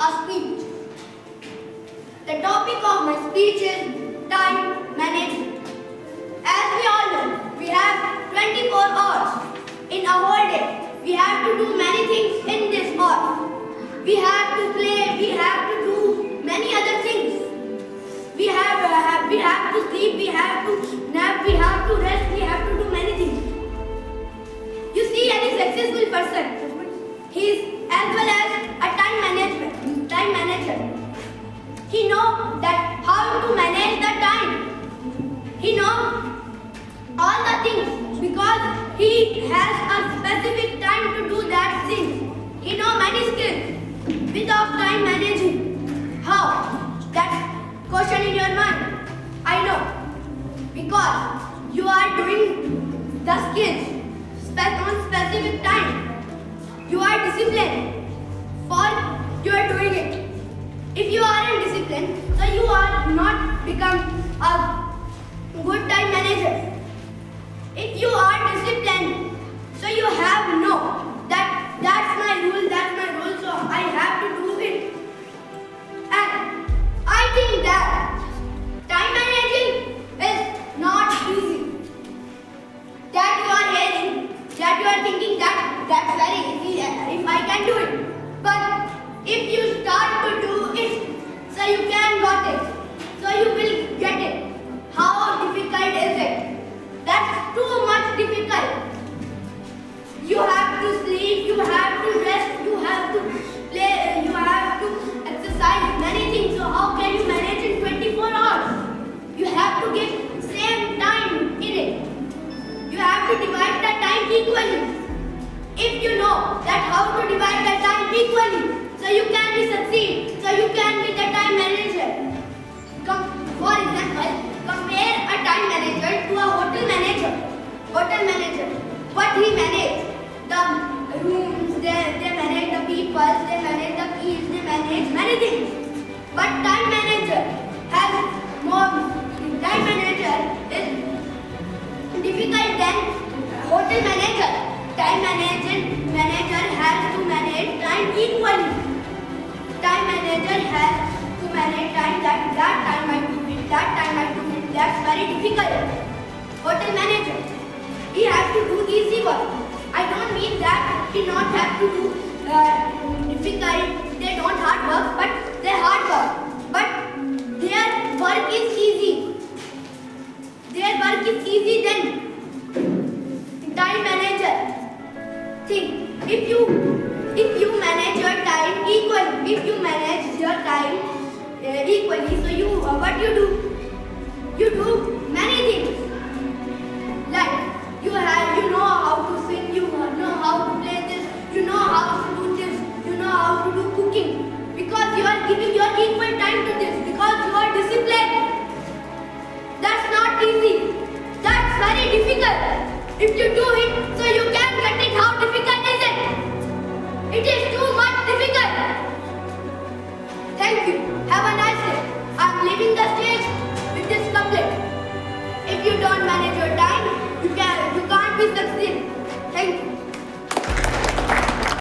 a speech. The topic of my speech is time management. As we all know, we have 24 hours in a whole day. We have to do many things in this hour. We have to play, we have to do many other things. We have to sleep, we have to nap, we have to rest, we have to do many things. You see any successful person, he is as well as a time manager. He knows that how to manage the time. He knows all the things because he has a specific time to do that thing. He knows many skills without time managing. How? That question in your mind. I know. Because you are doing the skills on specific time. You are disciplined for you are doing it. If you aren't disciplined, so you are not become a good time manager. If you are disciplined, so you have know that that's my rule, so I have to do it. And I think that time managing is not easy. That you are hearing, that you are thinking that that's very easy if I can do it. But if you start to do it, so you can got it. So you will get it. How difficult is it? That's too much difficult. You have to sleep, you have to rest, you have to play, you have to exercise, many things. So how can you manage in 24 hours? You have to give same time in it. You have to divide the time equally. If you know that how to divide the time equally, so you can be succeed, so you can be the time manager. For example, compare a time manager to a hotel manager. What he manage? The rooms, they manage the people, they manage the keys, they manage many things. But time manager has more. Time manager is difficult than hotel manager. Time manager has to manage time equally. Time manager has to manage time that time I do it, that time I do it. That's very difficult. Hotel manager, he has to do easy work. I don't mean that he not have to do difficult, they don't hard work, but they hard work. But their work is easy. Their work is easy than time manager. Think, if you manage your time equally, so you what you do? You do many things. Like you know how to sing, you know how to play this, you know how to do this, you know how to do cooking. Because you are giving your equal time to this, because you are disciplined. That's not easy. That's very difficult. If you do it, so you can get it. How difficult is it? It is